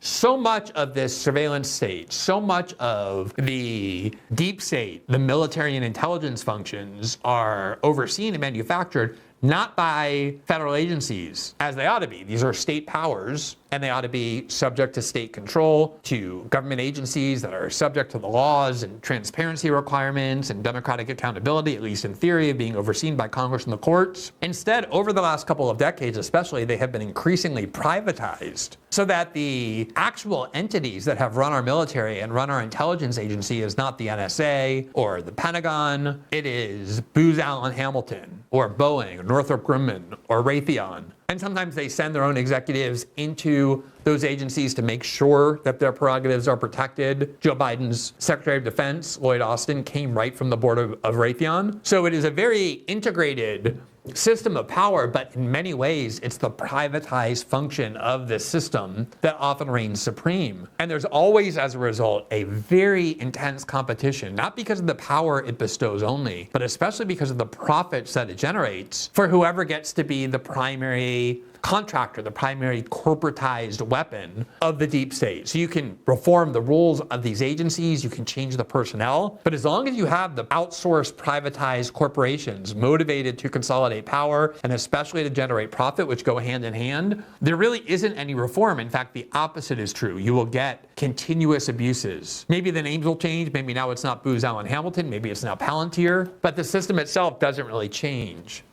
So much of this surveillance state, so much of the deep state, the military and intelligence functions are overseen and manufactured not by federal agencies, as they ought to be. These are state powers, and they ought to be subject to state control, to government agencies that are subject to the laws and transparency requirements and democratic accountability, at least in theory, of being overseen by Congress and the courts. Instead, over the last couple of decades especially, they have been increasingly privatized, so that the actual entities that have run our military and run our intelligence agency is not the NSA or the Pentagon. It is Booz Allen Hamilton or Boeing, or Northrop Grumman or Raytheon. And sometimes they send their own executives into those agencies to make sure that their prerogatives are protected. Joe Biden's Secretary of Defense, Lloyd Austin, came right from the board of Raytheon. So it is a very integrated system of power, but in many ways, it's the privatized function of this system that often reigns supreme. And there's always, as a result, a very intense competition, not because of the power it bestows only, but especially because of the profits that it generates for whoever gets to be the primary contractor, the primary corporatized weapon of the deep state. So you can reform the rules of these agencies, you can change the personnel, but as long as you have the outsourced, privatized corporations motivated to consolidate power and especially to generate profit, which go hand in hand, there really isn't any reform. In fact, the opposite is true. You will get continuous abuses. Maybe the names will change, maybe now it's not Booz Allen Hamilton, maybe it's now Palantir, but the system itself doesn't really change.